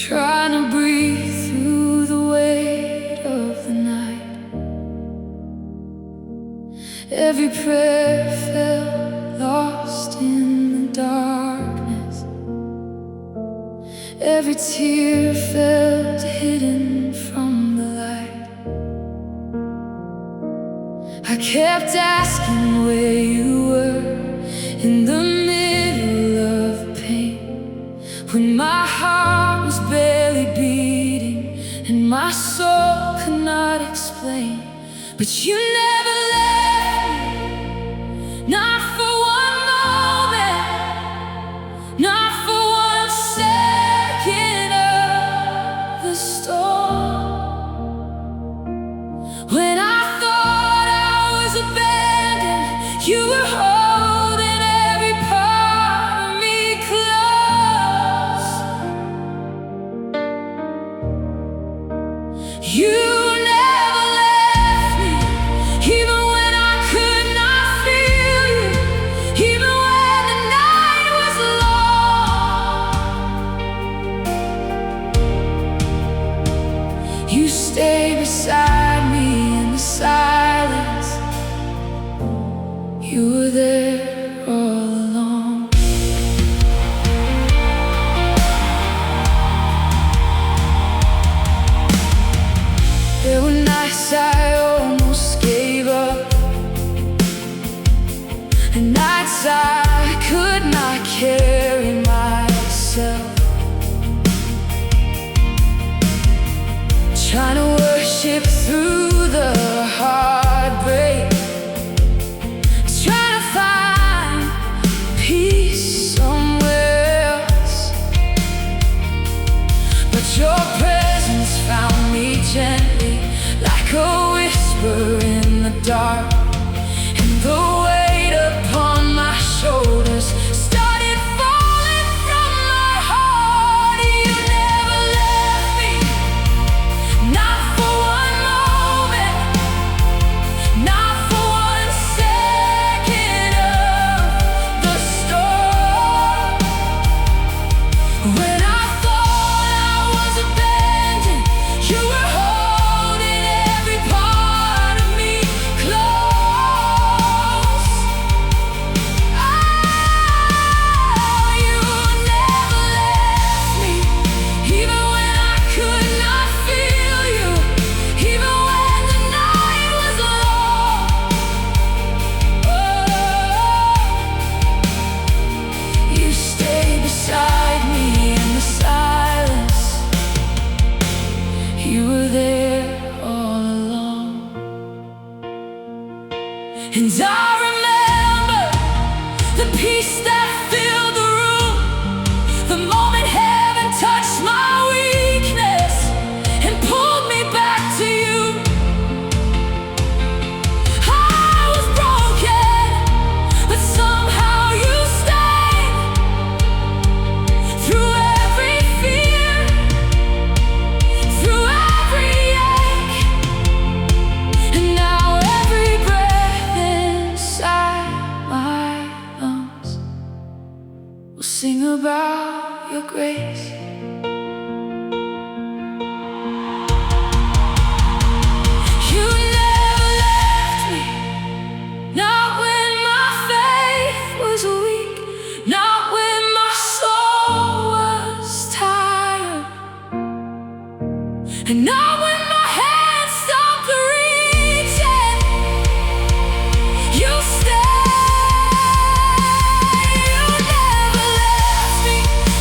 trying to breathe through the weight of the night. Every prayer felt lost in the darkness. Every tear felt hidden from the light. I kept asking where you were in the middle of pain, when my heart was barely beating and my soul could not explain. But you never left me, not for one moment, not for one second of the storm. When I thought I was abandoned, you were holding every part of me close. You never left me, even when I could not feel you, even when the night was long. You stayed beside me in the silence. You were there all along. There were nights I almost gave up, and nights I could not carry myself, trying to worship through the heartbreak, trying to find peace somewhere else. But your presence found me gently, like a whisper in the dark, and the weight upon my shoulders started falling from my heart. You never left me, not for one moment, not for one second of the storm. When I thought I was abandoned, you were holding every part of me close. Oh, you never left me, even when I could not feel you, even when the night was long. Oh, you stayed beside me in the silence. You were there all along. And I remember the peace that filled the room, the moment heaven touched my weakness and pulled me back to you. I was broken, but somehow you stayed through every fear, through every ache. And now every breath inside my lungs will sing about your grace. You never left me, not when my faith was weak, not when my soul was tired, and not when my hands stopped reaching. You stayed. You never left me,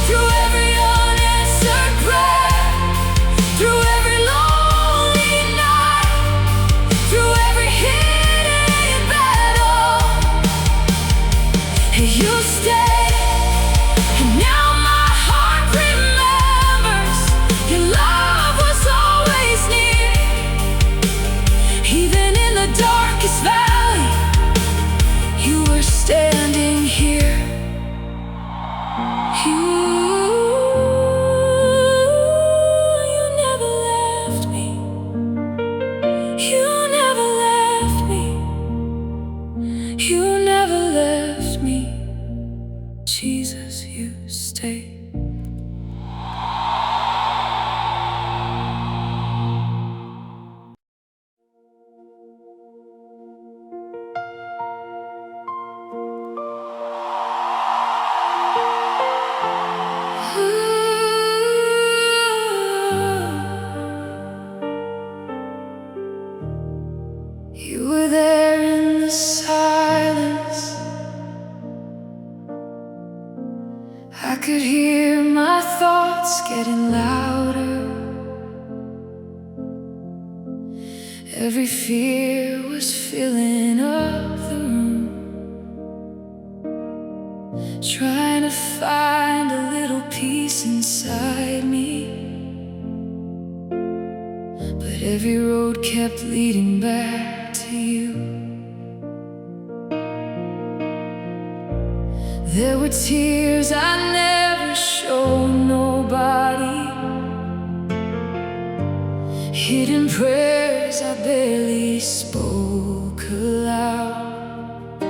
through every unanswered prayer, through every lonely night, through every hidden battle. You stayed, and now my heart remembers your love was always Every fear was filling up the room, trying to find a little peace inside me. But every road kept leading back to you. There were tears I never showed nobody, hidden prayers I barely spoke aloud.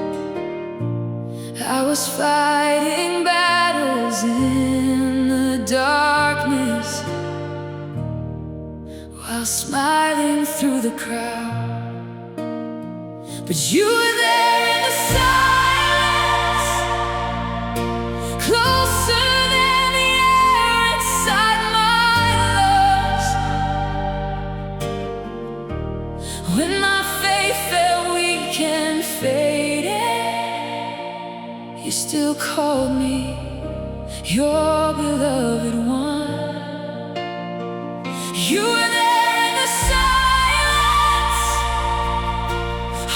I was fighting battles in the darkness while smiling through the crowd. But you were there in the silence, closer than the air inside my lungs. When my faith felt weak and faded, you still called me your beloved one. You were there in the silence,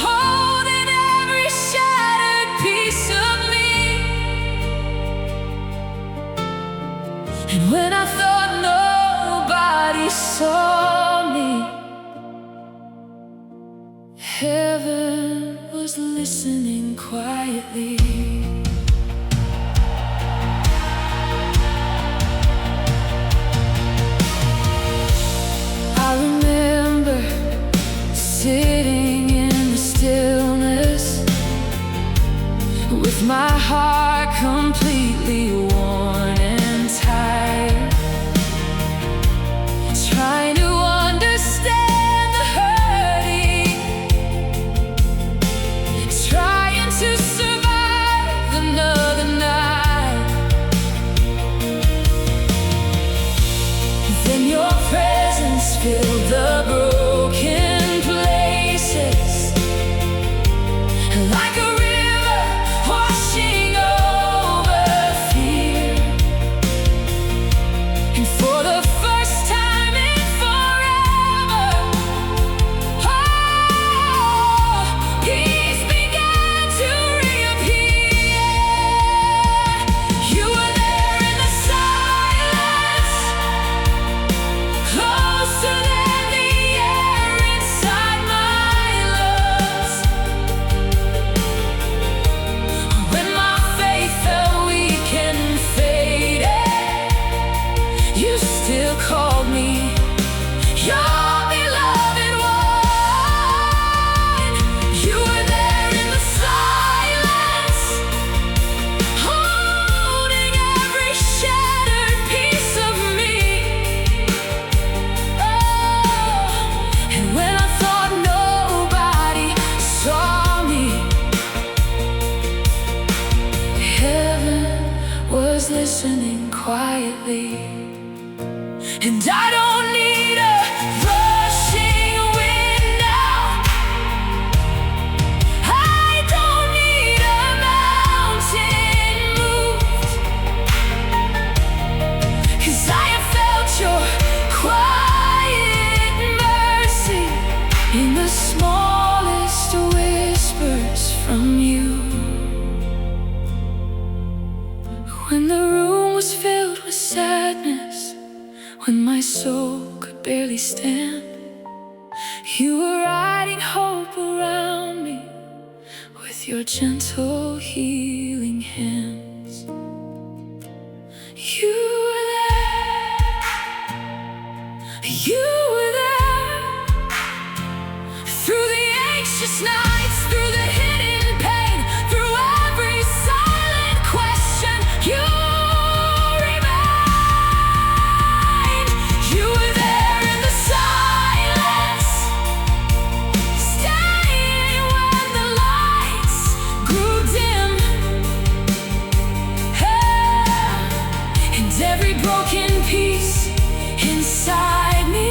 holding every shattered piece of me. And when I thought nobody saw me, heaven was listening quietly. I remember sitting in the stillness, with my heart completely worn and tired, trying to understand the hurting, trying to survive another night. Then your presence filled the broken places, like a river washing over fear. And for the first time in forever, oh, peace began to reappear. You were there in the silence, closer than the air inside my lungs. When my faith felt weak and faded, you still called me your beloved one. You were there in the silence, holding every shattered piece of me. Oh, and when I thought nobody saw me, heaven was listening quietly. And I don't need a rushing wind now, I don't need a mountain moved, 'cause I have felt your quiet mercy in the smallest whispers from you. When the room was filled with sadness, when my soul could barely stand, you were writing hope around me with your gentle healing hands. You were there, you were there, through the anxious nights, through the hidden pain, through every silent question. You remained. You were there in the silence, staying when the lights grew dim. And every broken piece inside me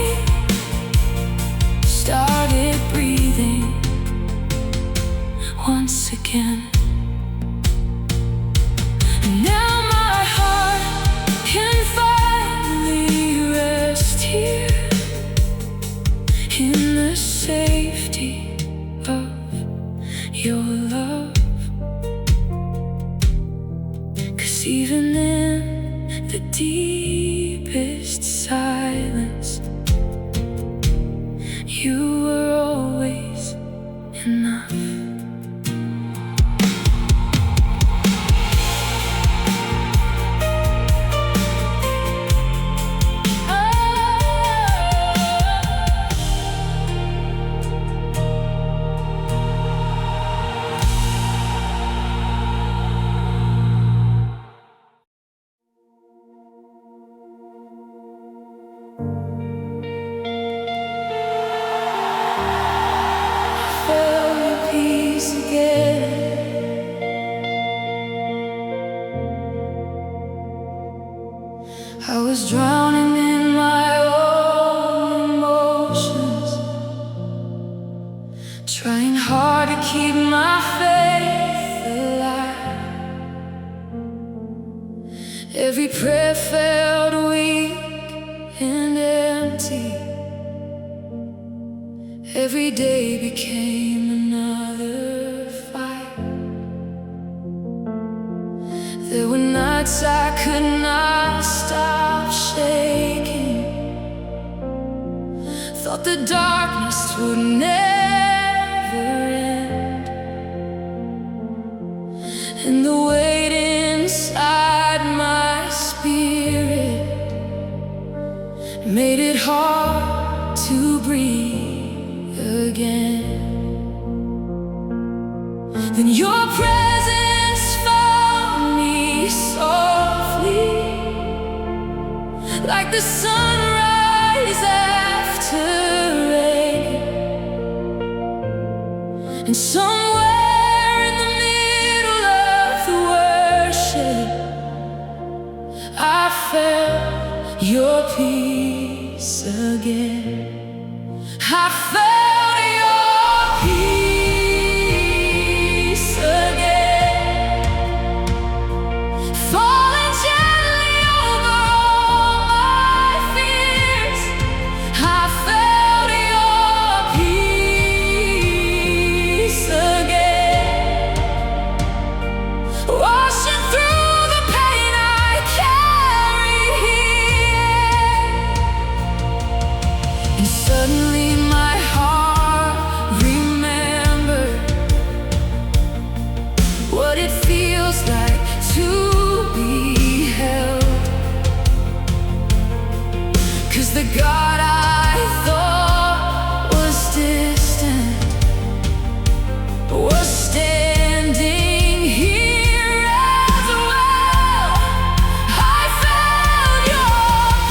started breathing Every day became another fight. There were nights I could not stop shaking. Thought the darkness would never end, and the weight inside my spirit made it hard to breathe again. Then your presence found me softly, like the sunrise after rain. And somewhere in the middle of the worship, I felt your peace again. I felt your peace again, falling gently over all my fears. I felt your peace again, washing through the pain I carry here. And suddenly my heart remembered what it feels like to be held. 'Cause the God I thought was distant was standing here as well. I felt your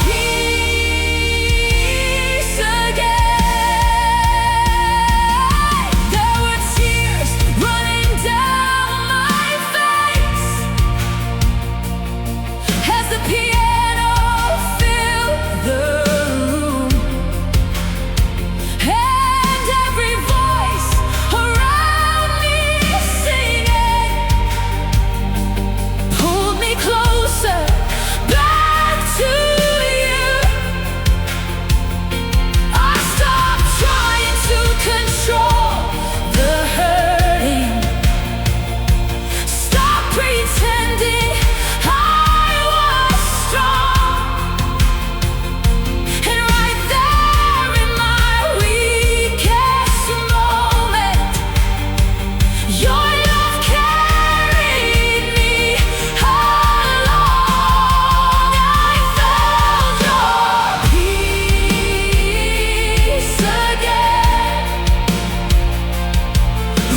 peace again. There were tears running down my face as the piano filled the room, and every voice around me singing pulled me closer back to you. I stopped trying to control the hurting, stop pretending I was strong. And right there in my weakest moment, your love carried me along. I felt your peace again,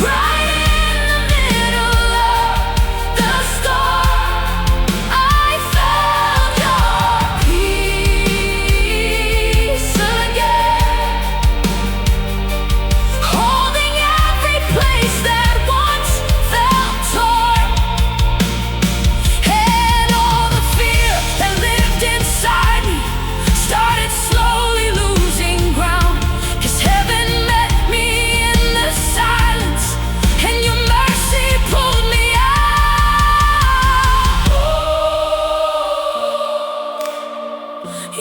right in the middle of the storm. I felt your peace again, holding every place that once felt torn, and all the fear that lived inside me started slowly losing ground. 'Cause heaven met me in the silence, and your mercy pulled me out.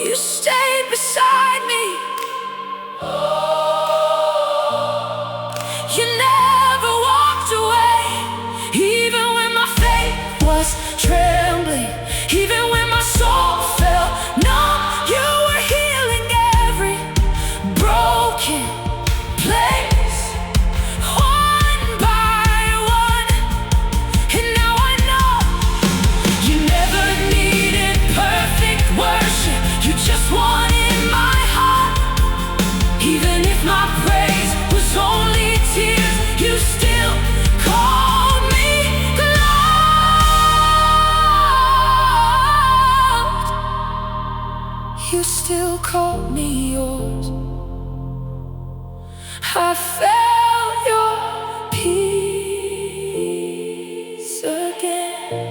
You stayed beside me. You never walked away, even when my faith was trembling, even when my soul felt numb. You were healing every broken place, one by one. And now I know you never needed perfect worship, you just wanted my heart. Even if my praise was only tears, you still called me loved. You still called me yours. I felt your peace again,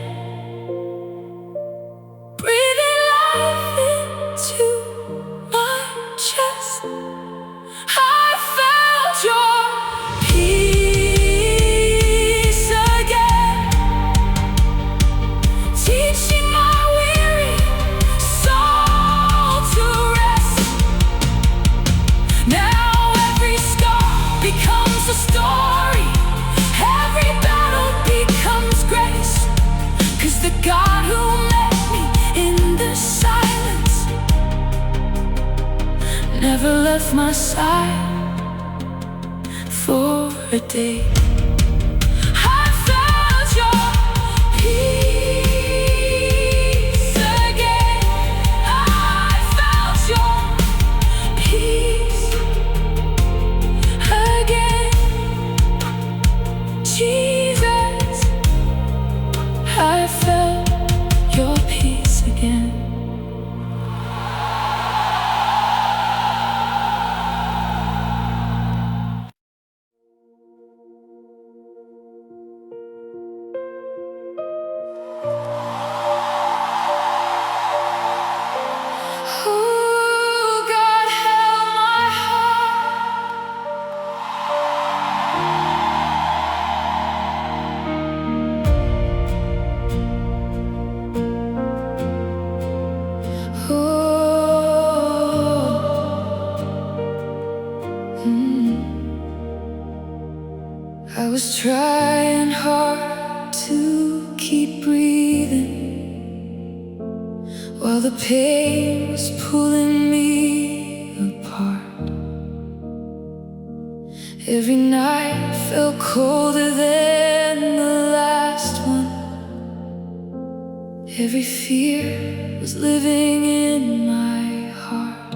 breathing life into my chest. I felt your peace again, teaching my weary soul to rest. Now every scar never left my side for a day. I felt your peace again. I felt your peace again. Jesus, I felt your peace again. I was trying hard to keep breathing while the pain was pulling me apart. Every night felt colder than the last one. Every fear was living in my heart.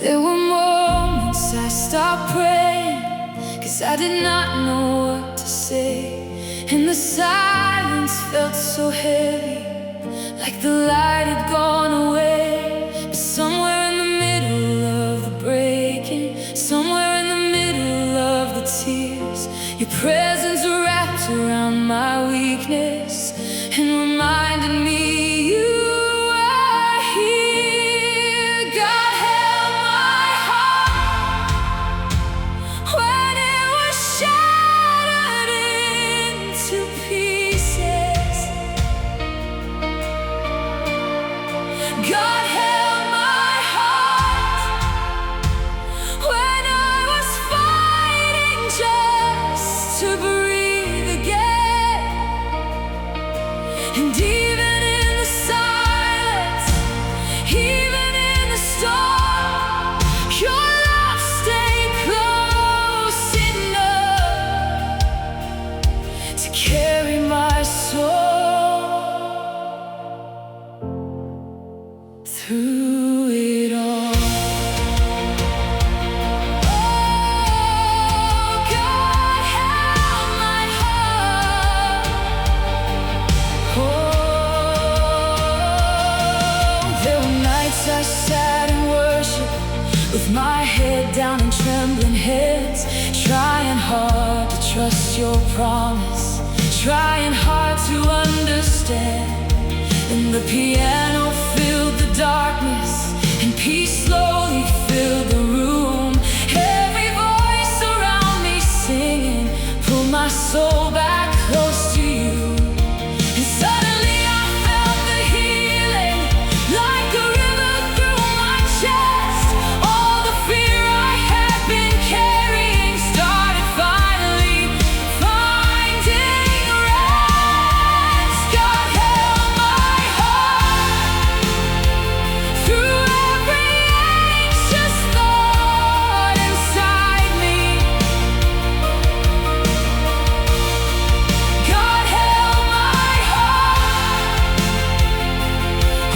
There were moments I stopped praying, 'cause I did not know what to say. And the silence felt so heavy, like the light had gone away. But somewhere in the middle of the breaking, somewhere in the middle of the tears, your presence wrapped around my weakness and reminded me you are here. God held my heart when it was shattered into pieces. God held my heart when I was fighting just to breathe again. And even in the silence, even in the storm, your love stayed close enough to carry my soul through it all. Oh, God held my heart. Oh, there were nights I sat in worship with my head down and trembling hands, trying hard to trust your promise, trying hard to understand. And the piano filled the darkness, and peace slowly filled the room. Every voice around me singing pulled my soul back close to you. And suddenly I felt the healing, like a river through my chest. All the fear I had been carrying started finally finding rest. God held my heart through every anxious thought inside me. God held my heart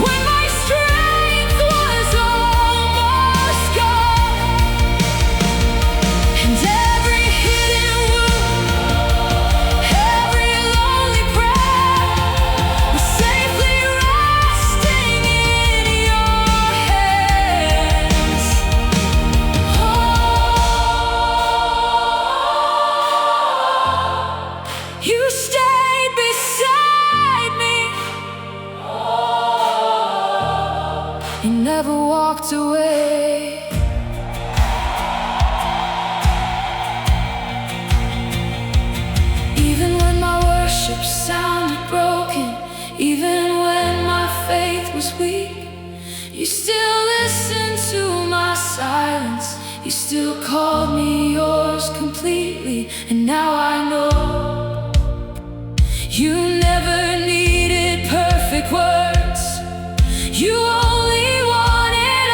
when my strength was almost gone. And every hidden wound, every lonely prayer was safely resting in your hands. Oh, you stayed beside me. You never walked away. Even when my worship sounded broken, even when my faith was weak, you still listened to my silence. You still called me yours completely. And now I know you never needed perfect words. You only wanted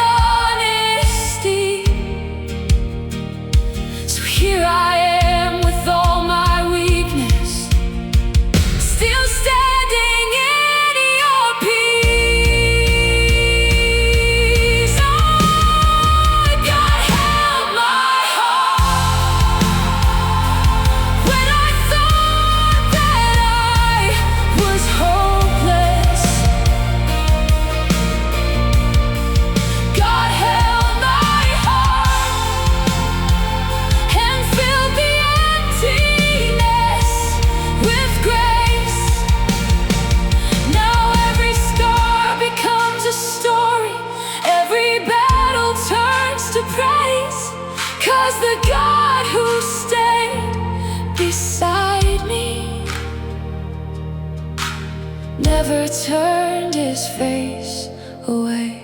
'cause the God who stayed beside me never turned his face away.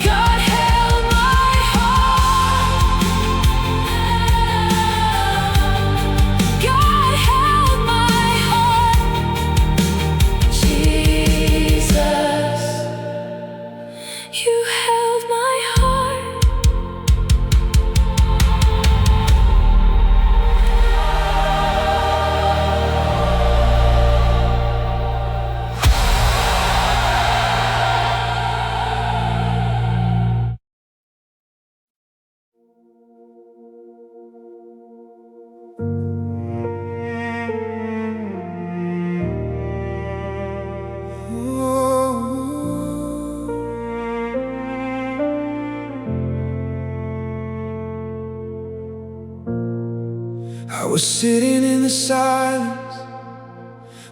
God held my heart. God held my heart. Jesus, you held my heart. I was sitting in the silence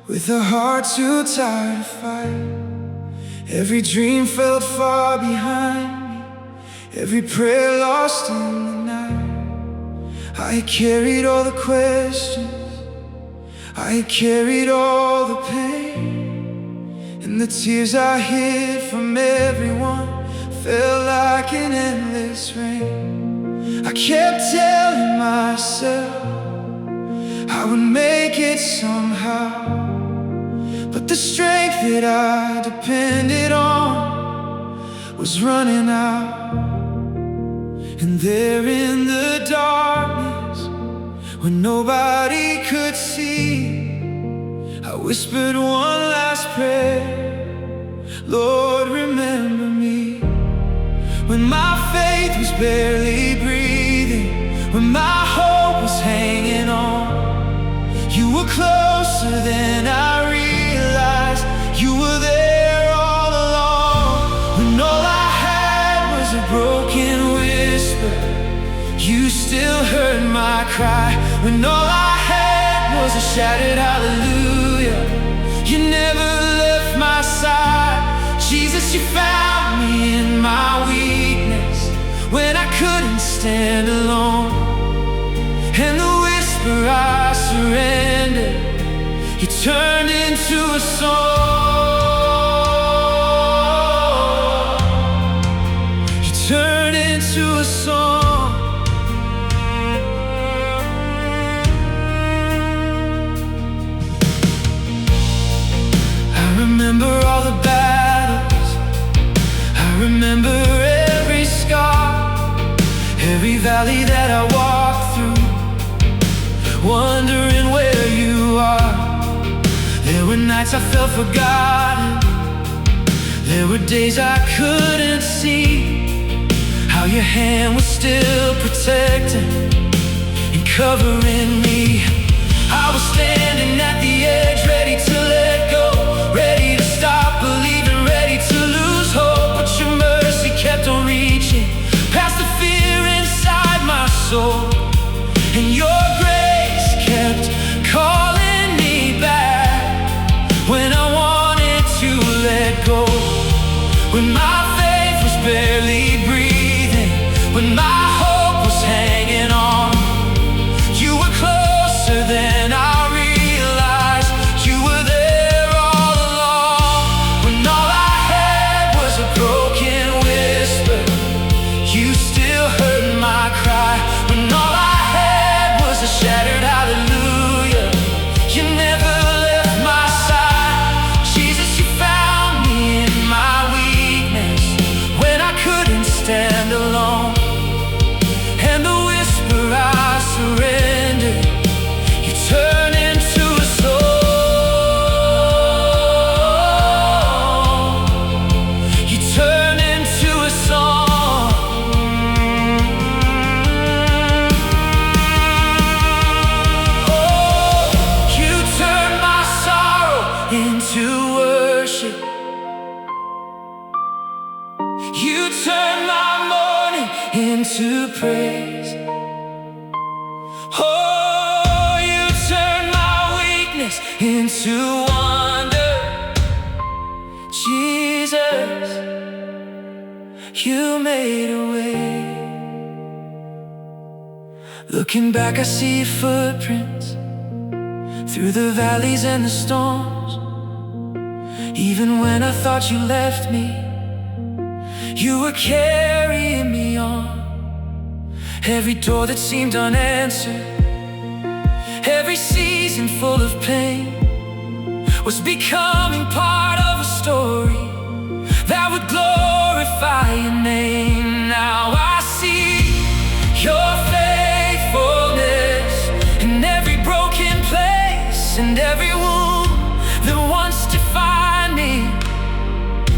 with a heart too tired to fight. Every dream felt far behind me, every prayer lost in the night. I had carried all the questions, I had carried all the pain, and the tears I hid from everyone felt like an endless rain. I kept telling myself I would make it somehow, but the strength that I depended on was running out. And there in the darkness, when nobody could see, I whispered one last prayer: Lord, remember me. When my faith was barely breathing, when my hope was hanging on, you were closer than I realized. You were there all along. When all I had was a broken whisper, you still heard my cry. When all I had was a shattered hallelujah, you never left my side. Jesus, you found me in my weakness, when I couldn't stand alone. And the whisper I surrendered, you turned into a song. You turned into a song. I remember all the battles, I remember every scar, every valley that I walked through, wondering where you are. There were nights I felt forgotten, there were days I couldn't see how your hand was still protecting and covering me. I was standing at the edge, ready to let go, ready to stop believing, ready to lose hope. But your mercy kept on reaching past the fear inside my soul, and your grace kept calling me back when I wanted to let go. When my faith was barely breathing, when my hope was hanging on, you were closer than I realized. You were there all along. When all I had was a broken whisper, you still heard my cry. When all I had was a shattered hallelujah, you never left my side. Jesus, you found me in my weakness, when I couldn't stand alone. And the whisper I surrendered, you turned into a song. You turned into a song. Oh, you turned my sorrow into worship. You turned my mourning into praise. Oh, you turned my weakness into wonder. Jesus, you made a way. Looking back, I see your footprints through the valleys and the storms. Even when I thought you left me, you were carrying me on. Every door that seemed unanswered, every season full of pain, was becoming part of a story that would glorify your name. Now I see your faithfulness in every broken place, and every wound that once defined me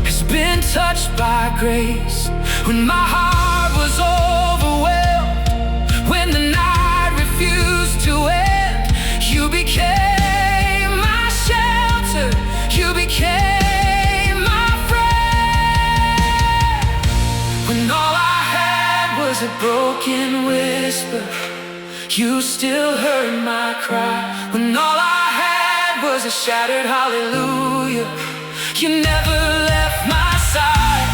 has been touched by grace. When my heart was overwhelmed, when the night refused to end, you became my shelter, you became my friend. When all I had was a broken whisper, you still heard my cry. When all I had was a shattered hallelujah, you never left my side.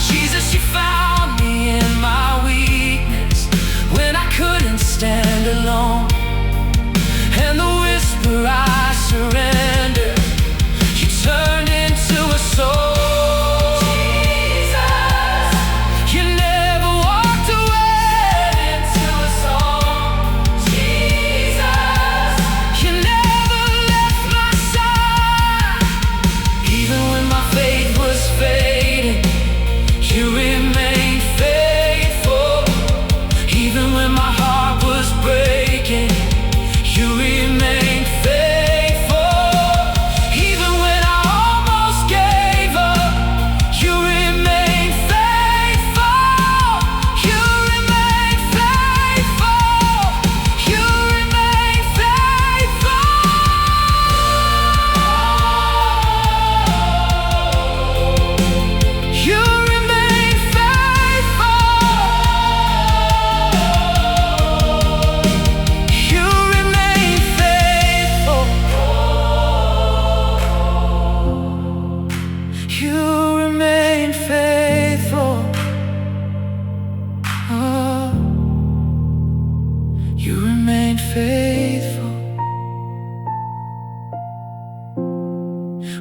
Jesus, you found me in my weakness, when I couldn't stand alone. And the whisper, I surrender, you turned into a soul.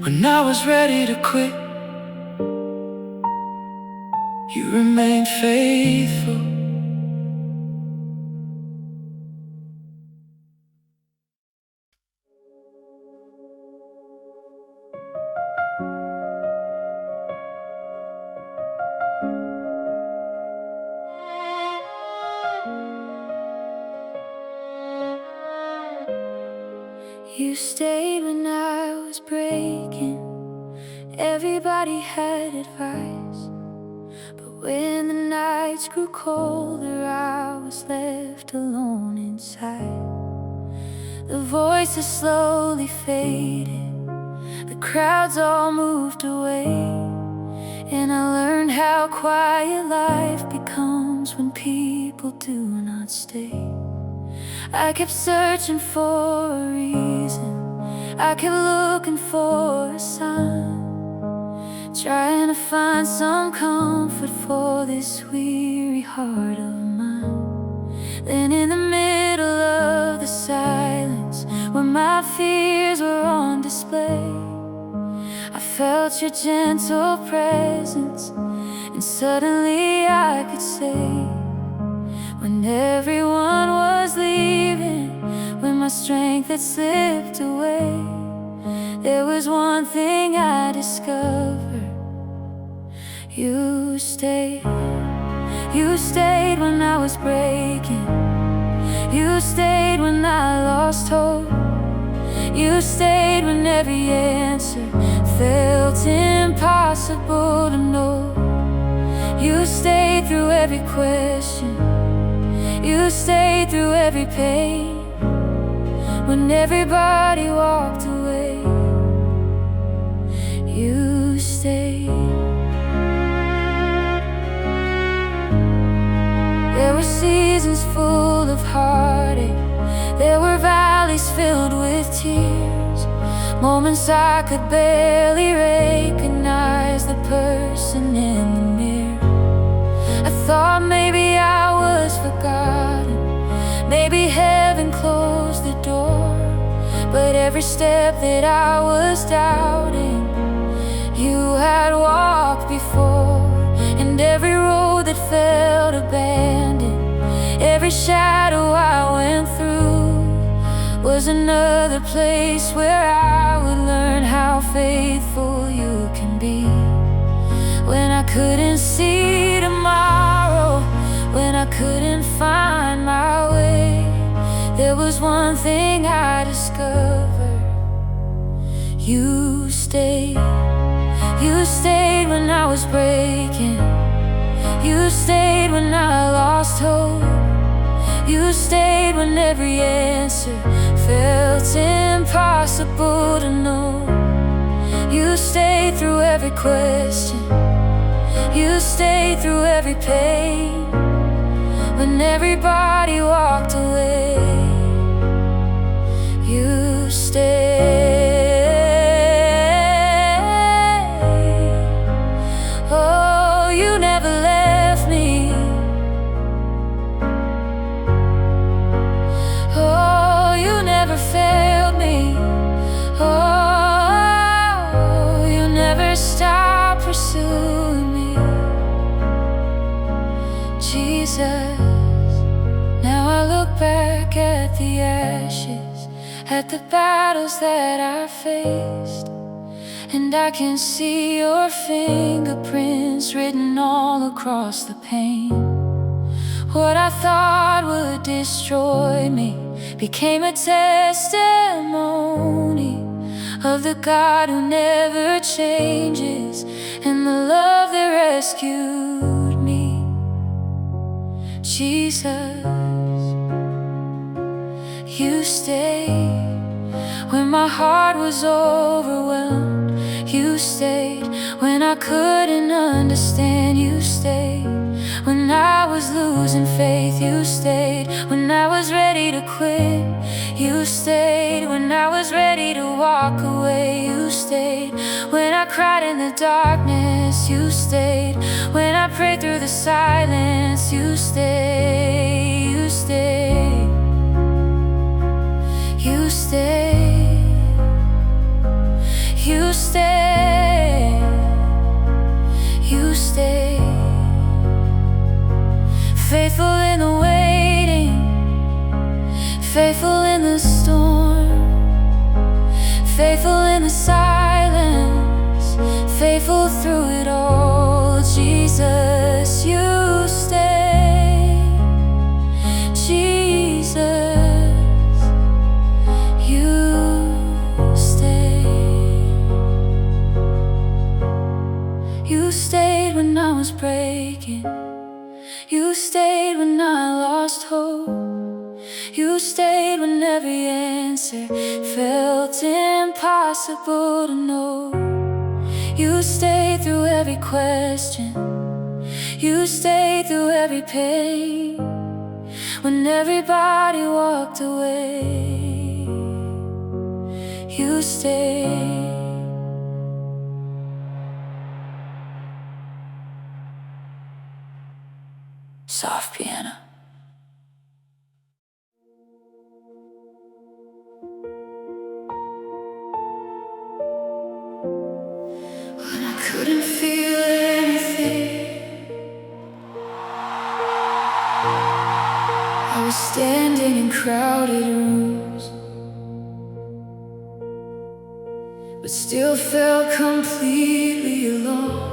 When I was ready to quit, you remained faithful. You stayed when I was breaking. Everybody had advice, but when the nights grew colder, I was left alone inside. The voices slowly faded, the crowds all moved away, and I learned how quiet life becomes when people do not stay. I kept searching for a reason, I kept looking for a sign, trying to find some comfort for this weary heart of mine. Then in the middle of the silence, when my fears were on display, I felt your gentle presence, and suddenly I could say, when everyone was leaving, when my strength had slipped away, there was one thing I discovered. You stayed. You stayed when I was breaking. You stayed when I lost hope. You stayed when every answer felt impossible to know. You stayed through every question. You stayed through every pain. When everybody walked away, you stayed. There were seasons full of heartache, there were valleys filled with tears, moments I could barely recognize the person in the mirror. I thought maybe I was forgotten, maybe every step that I was doubting, you had walked before. And every road that felt abandoned, every shadow I went through, was another place where I would learn how faithful you can be. When I couldn't see tomorrow, when I couldn't find my way, there was one thing I discovered: you stayed. You stayed when I was breaking. You stayed when I lost hope. You stayed when every answer felt impossible to know. You stayed through every question. You stayed through every pain. When everybody walked away, you stayed. Oh, you never left me. Oh, you never failed me. Oh, you never stopped pursuing me. Jesus, now I look back at the ashes, at the battles that I faced, and I can see your fingerprints written all across the pain. What I thought would destroy me became a testimony of the God who never changes, and the love that rescued me. Jesus, you stayed when my heart was overwhelmed. You stayed when I couldn't understand. You stayed when I was losing faith. You stayed when I was ready to quit. You stayed when I was ready to walk away. You stayed when I cried in the darkness. You stayed when I prayed through the silence. You stayed, you stayed, you stayed, you stayed, you stayed. Faithful in the waiting, faithful in the storm, faithful in the silence, faithful through it all. Jesus, you stay. Jesus, you stay. You stayed when I was breaking. You stayed when I lost hope. You stayed when every answer felt impossible to know. You stayed through every question. You stayed through every pain. When everybody walked away, you stayed. Soft piano. When I couldn't feel anything, I was standing in crowded rooms, but still felt completely alone.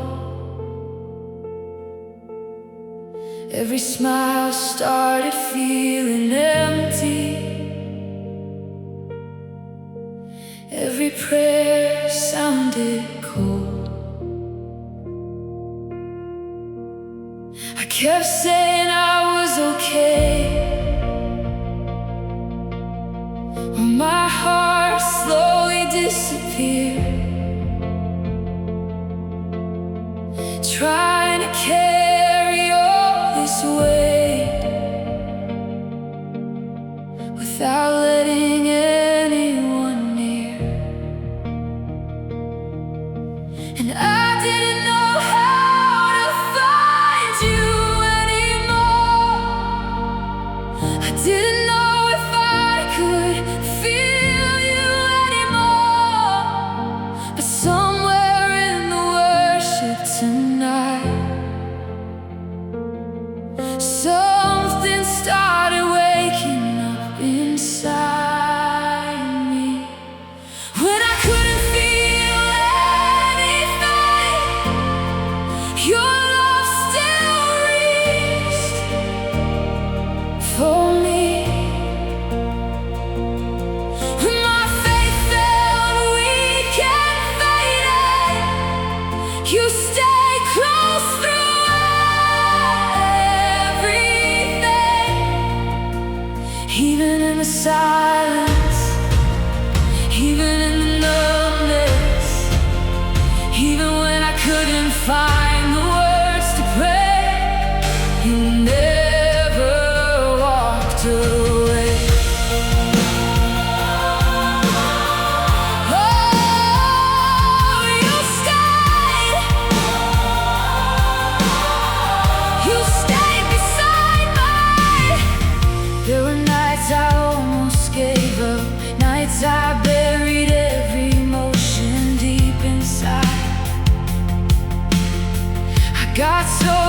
Every smile started feeling empty. Every prayer sounded cold. I kept saying I was okay, when my heart slowly disappeared, trying to carry all this weight without letting anyone near. And I didn't know how to find you anymore. I didn't know if I could feel you anymore.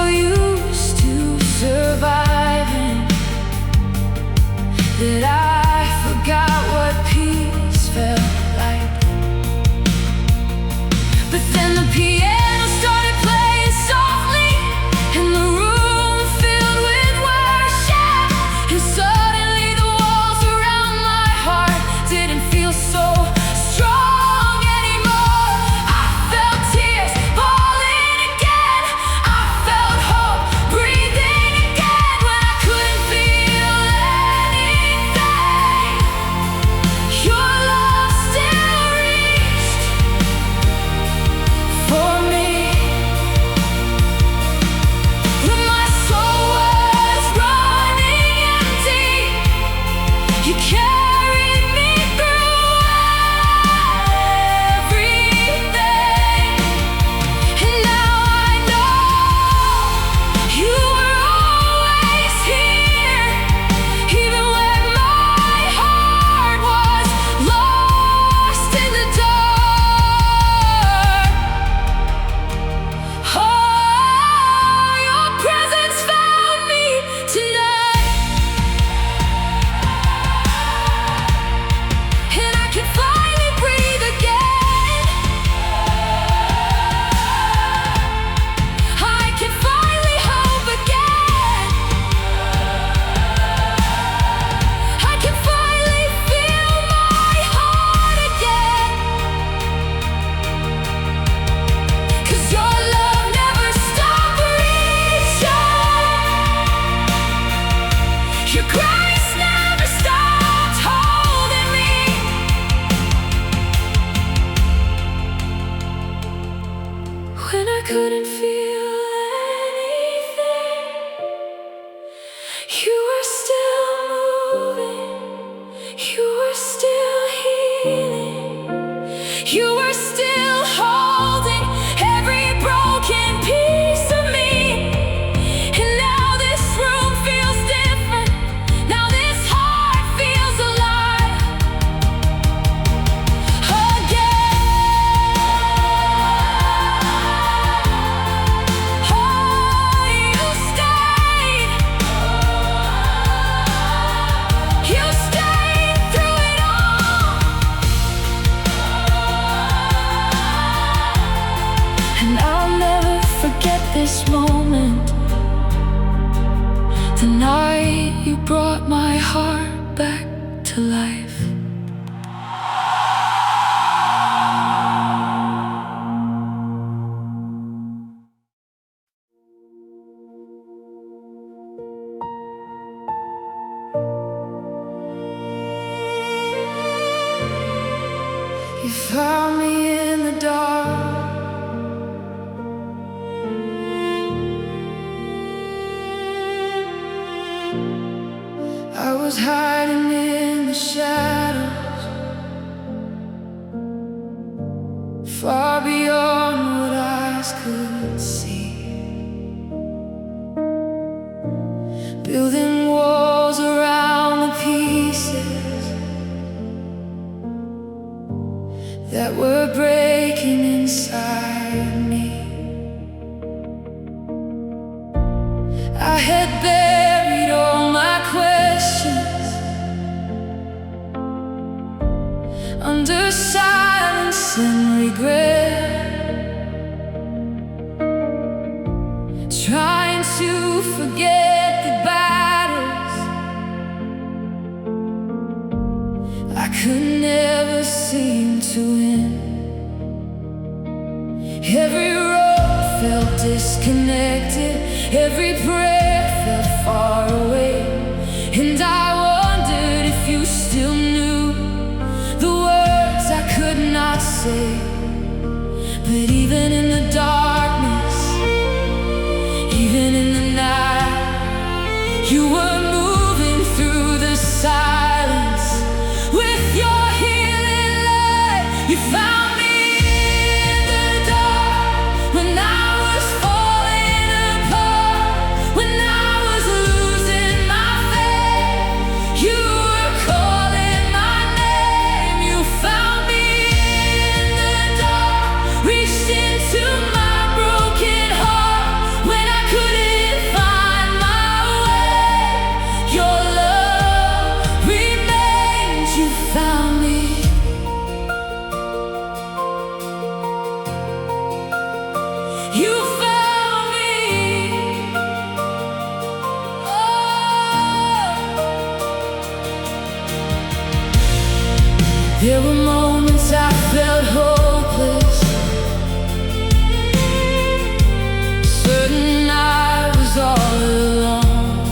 so used to surviving that I forgot what peace felt like. But then the piano started playing softly, and the room filled with worship, and suddenly the walls around my heart didn't feel so strong anymore. I felt tears falling again. I felt hope breathing again when I couldn't feel anything. Your love still reached for me when my soul was running empty. You carried me through everything, and now I know you were always here, even when my heart was lost in the dark. Oh, your presence found me tonight, and I can finally breathe again. I can finally hope again. I can finally feel my heart again. 'Cause your love never stopped reaching. Your grace never stopped holding me. When I couldn't feel anything, you were still moving. You were still healing. You were still holding every broken piece of me. And now this room feels different. Now this heart feels alive again. Oh, you stayed. You stayed through it all. And I'll never forget this moment, the night you brought my heart back to life. You found me in the dark. I was hiding in the shadows, far beyond what eyes could see, building walls around the pieces that were breaking inside me. I had buried all my questions under silence and regret, trying to forget the battles I could never seem to win. Every road felt disconnected, every prayer felt far away, and I wondered if you still knew the words I could not say. But even in the darkness, even in the night, you were moving through the silence with your healing light. You found me in the dark when I was falling apart, There were moments I felt hopeless, certain I was all alone,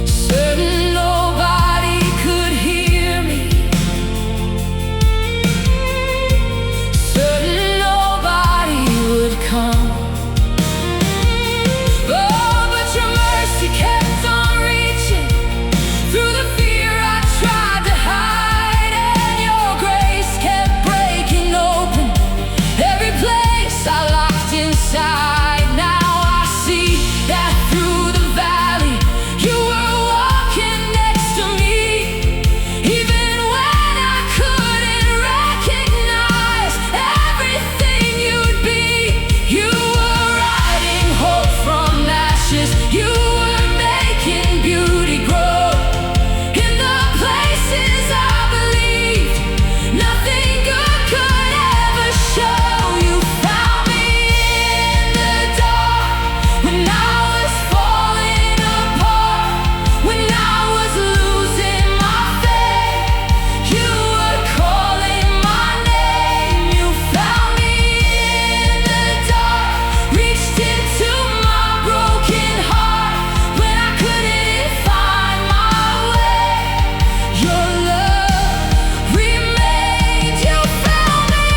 certain nobody could hear me, certain nobody would come. Oh, but your mercy kept on reaching through the fear I tried to hide, and your grace kept breaking open every place I locked inside. Now I see that through the valley you were walking next to me, even when I couldn't recognize everything you'd be. You were writing hope from ashes, you were making beauty grow in the places I believed nothing good could ever show. You found me in the dark when I was falling apart, when I was losing my faith. You were calling my name. You found me in the dark, reached into my broken heart when I couldn't find my way. Your love remained. You found me.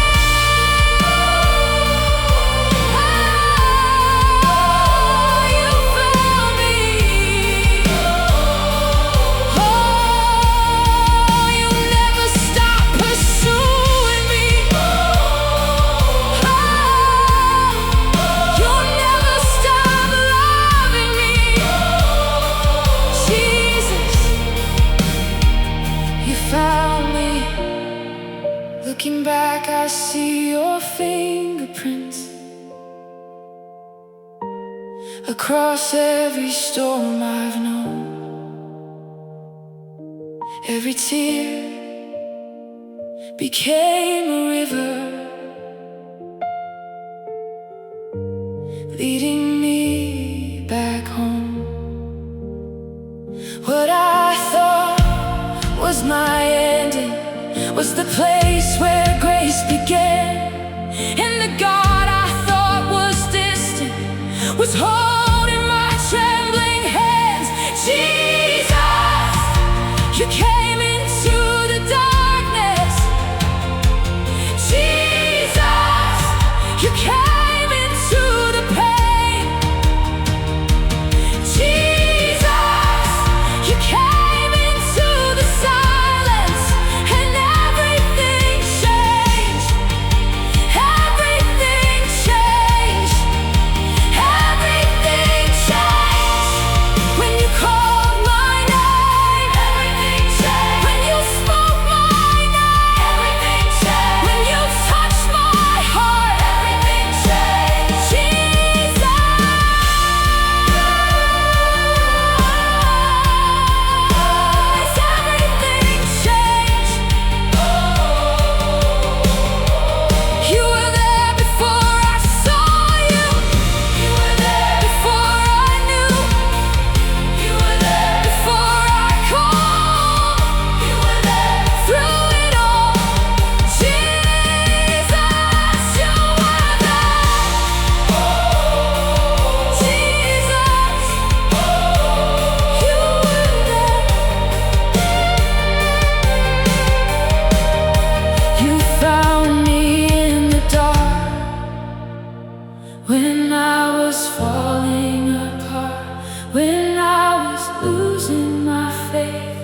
Oh, you found me. Oh, you never stopped pursuing me. Oh, you never stopped loving me. Jesus, you found me. Looking back, I see your fingerprints across every storm I've known. Every tear became a river, leading me back home. What I thought was my ending was the place where grace began, and the God I thought was distant was holding my trembling hands. Jesus, you came into the darkness. Jesus, you came into the pain. Jesus, you came into the silence, and everything changed. Everything changed. Everything changed when you called my name. Everything changed when you spoke my name. Everything changed when you touched my heart. Everything changed. Jesus, everything changed. You were there before I saw you. You were there before I knew. You were there before I called. You were there through it all. Jesus, you were there. Jesus, you were there. You found me in the dark when I was falling apart, when I was losing my faith.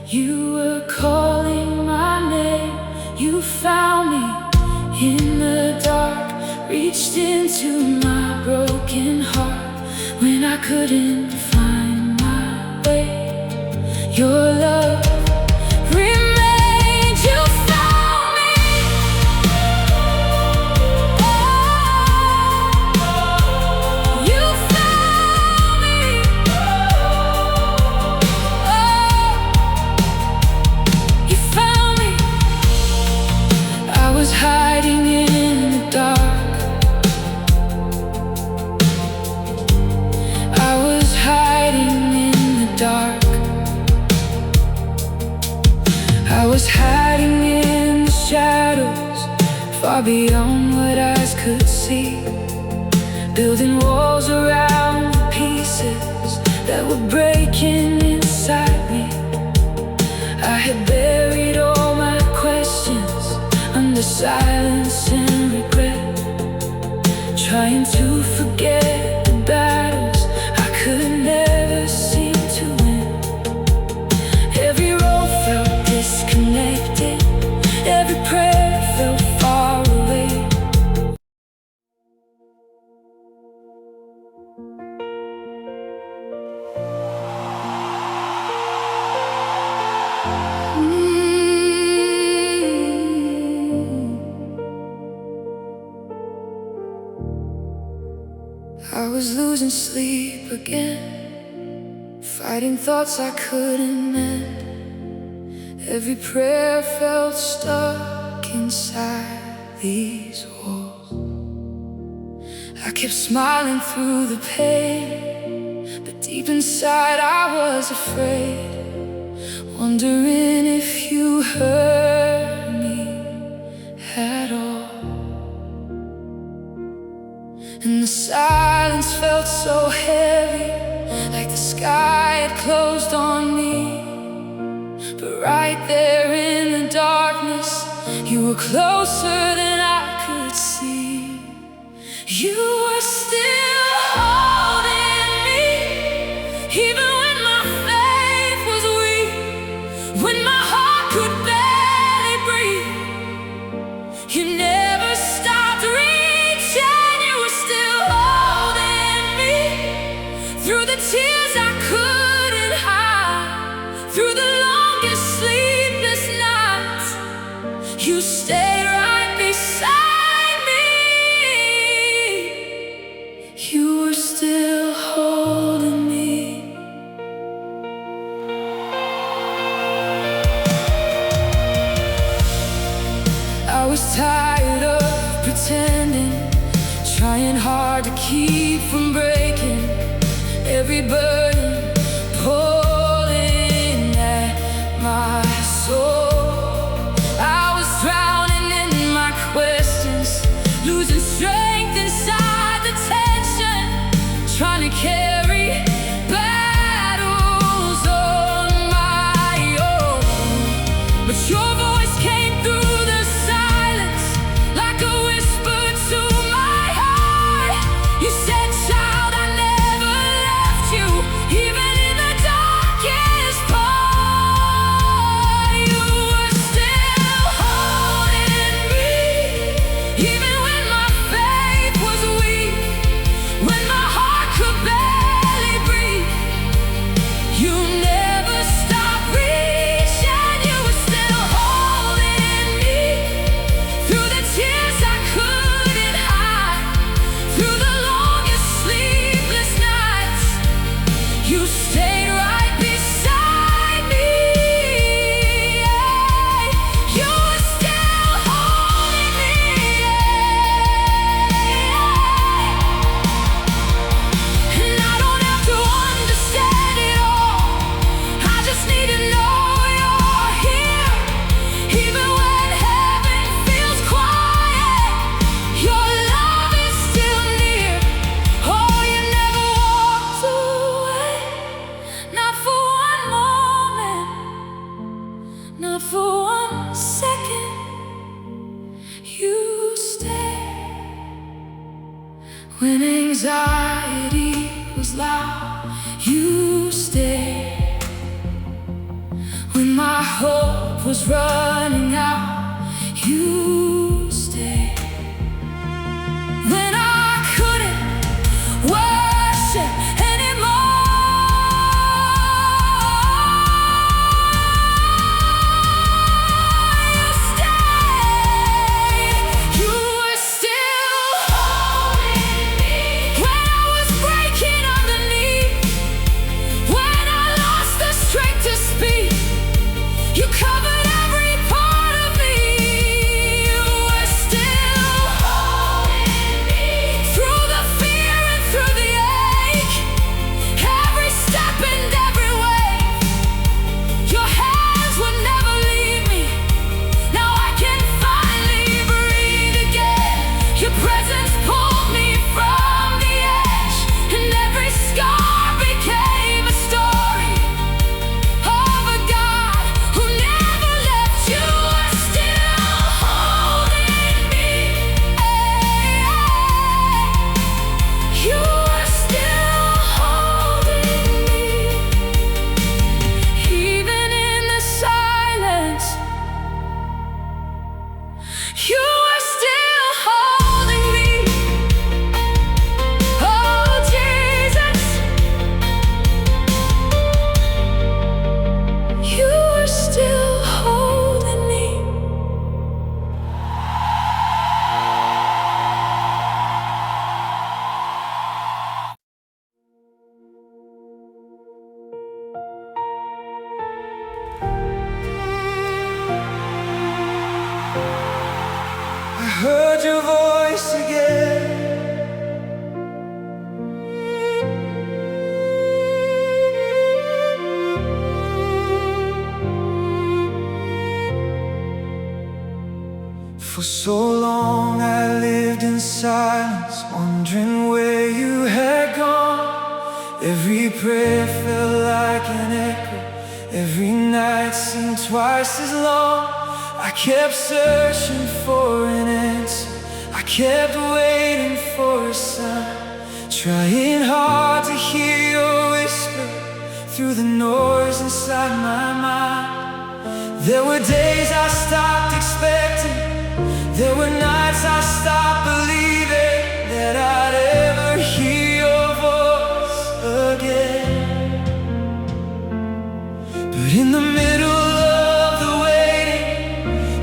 You were calling my name. You found me in the dark, reached into my broken heart when I couldn't find my way. Your love remained. You found me. You found me. You found me. I was hiding in the dark. I was hiding in the dark. far beyond what eyes could see, building walls around the pieces that were breaking inside me. I had buried all my questions under silence and regret, trying to forget the battles I could never seem to win. Every road felt disconnected, every prayer felt far away. I was losing sleep again, fighting thoughts I couldn't mend. Every prayer felt stuck inside these walls. I kept smiling through the pain, but deep inside I was afraid, wondering if you heard me at all. And the silence felt so heavy, like the sky had closed on me. But right there in the darkness, you were closer than I could see. You were still holding me, even when my faith was weak, when my heart could barely breathe. You never stopped reaching, you were still holding me. Through the tears I couldn't hide, through the longest sleepless nights, you stayed right beside me. You were still holding me. I was tired of pretending, trying hard to keep from breaking. Every burden pulling at my soul. I was drowning in my questions, losing strength inside the tension, trying to carry battles on my own. But your voice came through the silence, like a whisper to my heart. You said, "Child, I never left you, even in the darkest part." You were still holding me, even when my faith was weak, when my heart could barely breathe. You never stopped reaching, you were still holding me. Through the tears I couldn't hide, through the longest sleepless nights, you stayed right beside me. You were still holding me. And I don't have to understand it all, I just need to know you're here. Even when heaven feels quiet, your love is still near. Oh, you never walked away, not for one moment, not for 1 second. You stayed when anxiety was loud. You stayed when my hope was running out. You stayed when I couldn't worship anymore. You stayed. You were still holding me when I was breaking underneath, when I lost the strength to speak. You covered every part For so long I lived in silence, wondering where you had gone. Every prayer felt like an echo, every night seemed twice as long. I kept searching for an answer, I kept waiting for a sign, trying hard to hear your whisper through the noise inside my mind. There were days I stopped expecting, there were nights I stopped believing that I'd ever hear your voice again. But in the middle of the waiting,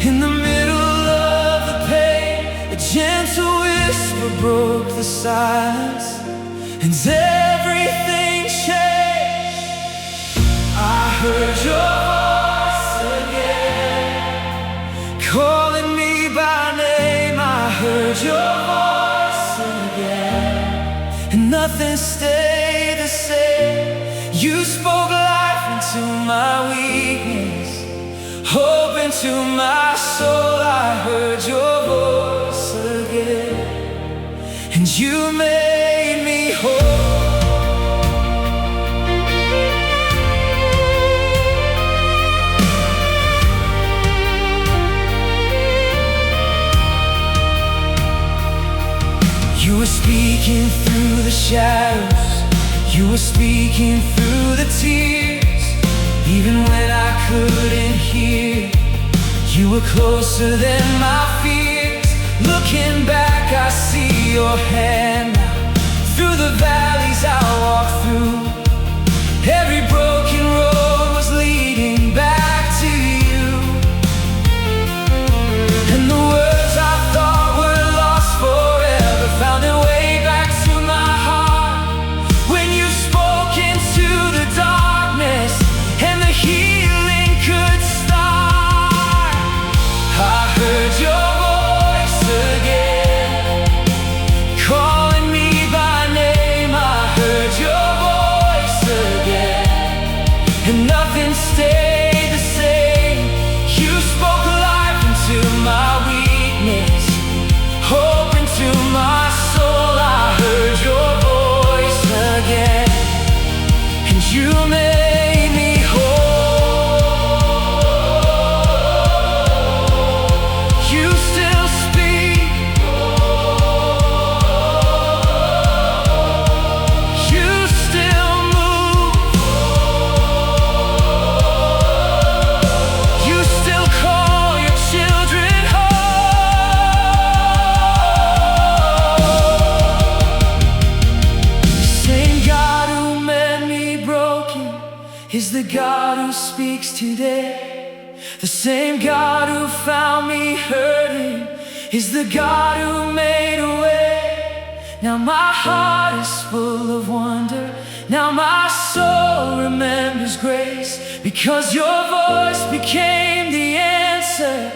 in the middle of the pain, a gentle whisper broke the silence, and everything changed. I heard your voice again, calling me by name. I heard your voice again, and nothing stayed the same. You spoke life into my weakness, hope into my soul. I heard your voice again, and you made me whole. You were speaking through the shadows, you were speaking through the tears. Even when I couldn't hear, you were closer than my fears. Looking back, I see your hand now. Through the valleys I walk through, every broken road was leading back to you. And the words I thought were lost forever found their way back to my heart. When you spoke into the darkness and the healing could start, I heard your voice again, calling me by name. I heard your voice again, and nothing stayed the same. You spoke life into my weakness, hope into my soul. I heard your voice again, and you made me whole. You still speak, you still move, you still call your children home. Same God who made me broken is the God who speaks today. The same God who found me hurting is the God who made a way. Now my heart is full of wonder, now my soul remembers grace, because your voice became the answer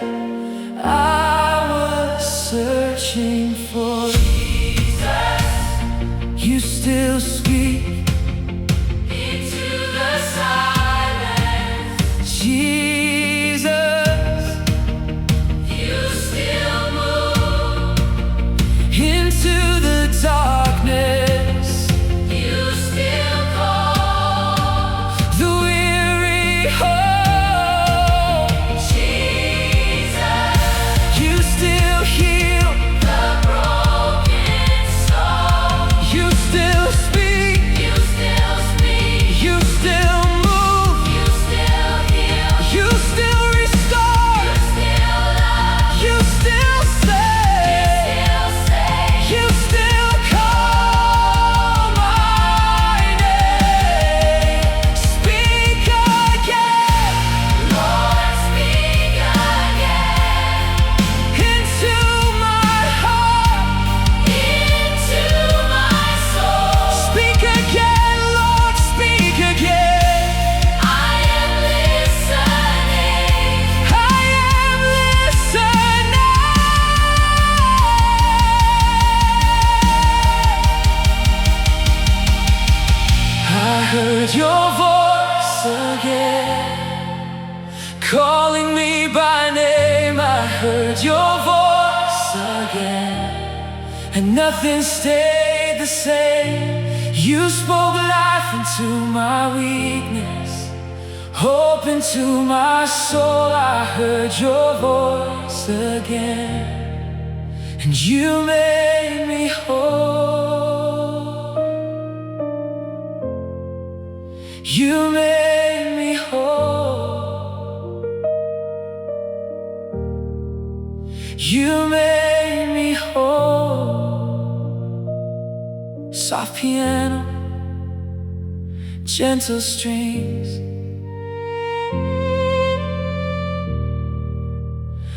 I was searching for. Jesus, you still speak into the silence. Jesus, you still move into the darkness. You still call the weary home. Jesus, you still heal the broken soul. You still speak, you still speak, you still move, you still heal, you still restore, you still love, you still save, you still call my name. Speak again, Lord, speak again into my heart, into my soul. Speak again, Lord, speak again. I am listening, I am listening. I heard your voice again, calling me by name. I heard your voice Nothing stayed the same. You spoke life into my weakness, hope into my soul. I heard your voice again, and you made me whole. You made me whole. You made me whole. Soft piano, gentle strings.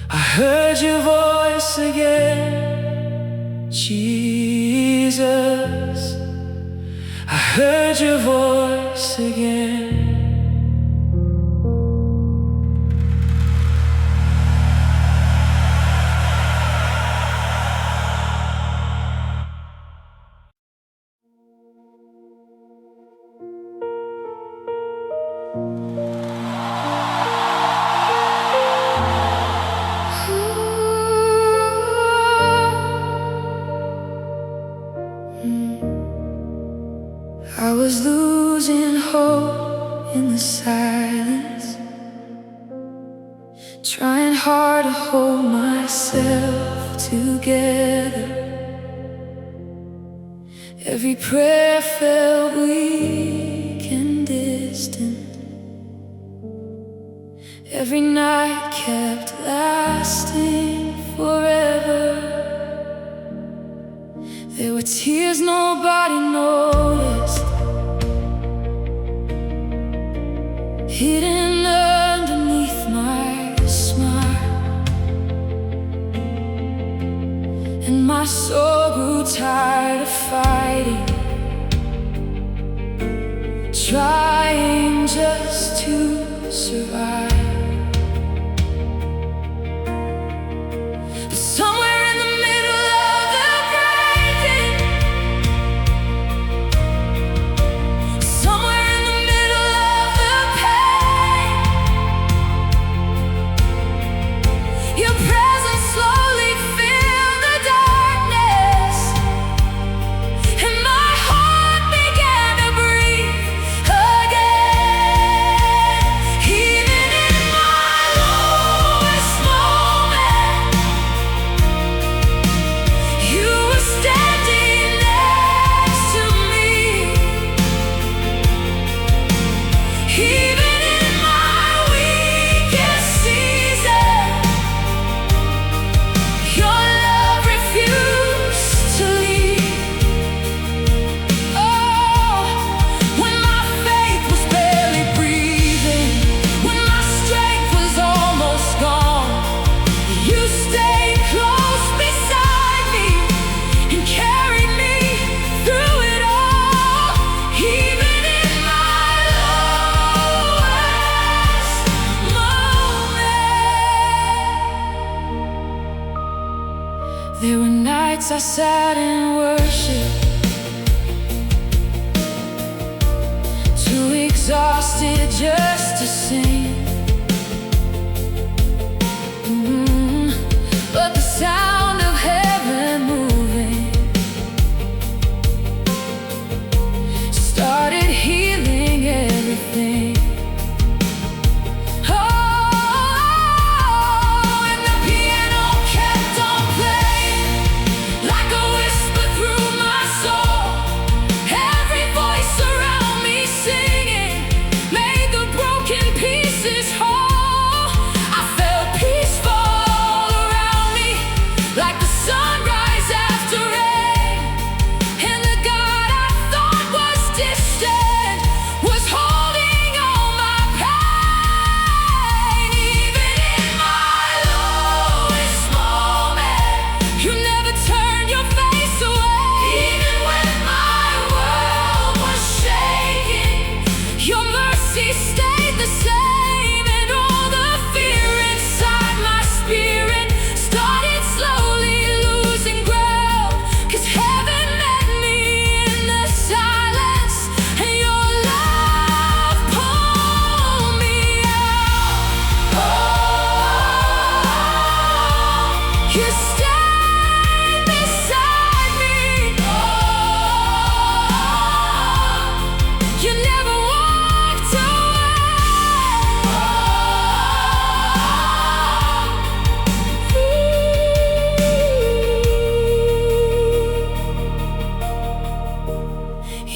I heard your voice again, Jesus. I heard your voice again. I was losing hope in the silence, trying hard to hold myself together. Every prayer felt weak and distant. Every night kept lasting forever. There were tears nobody noticed, hidden underneath my smile, and my soul grew tired of fighting, trying just to survive. But somewhere in the middle of the breaking, somewhere in the middle of the pain, your presence slowly filled the darkness, and my heart began to breathe again. Even in my lowest moment, you were standing next to me. Even in my weakest season, your love refused to leave. Oh, when my faith was barely breathing, when my strength was almost gone, you stayed close beside me and carried me through it all. Even in my lowest moment, there were nights I sat in worship, too exhausted just to sing. But the sound of heaven moving started healing everything. Oh, and the piano kept on playing like a whisper through my soul. Every voice around me singing made the broken pieces whole. I felt peace fall all around me, like the sunrise after rain. And the God I thought was distant was holding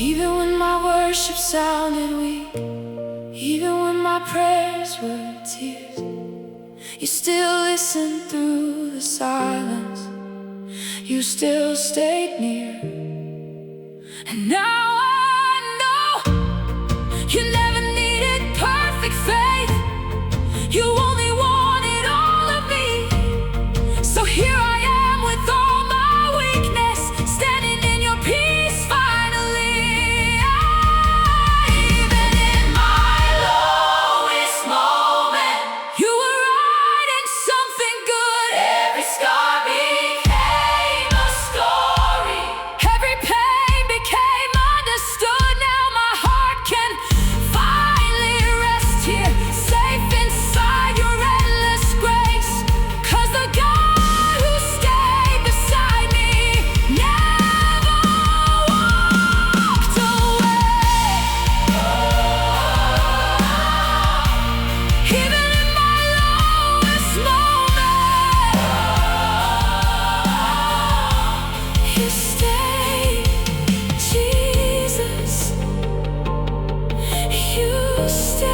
Even when my worship sounded weak, even when my prayers were tears, you still listened through the silence. You still stayed near. And now I know you never needed perfect faith. You only wanted all of me. So here I am with all my weakness, standing in your peace finally. Even in my lowest moment, you were writing something good. Every scar became a story. Every pain became understood. Now my heart can finally rest here, safe inside your endless grace. 'Cause the God who stayed beside me never walked away. Even in my lowest moment, you stayed, Jesus. You stayed.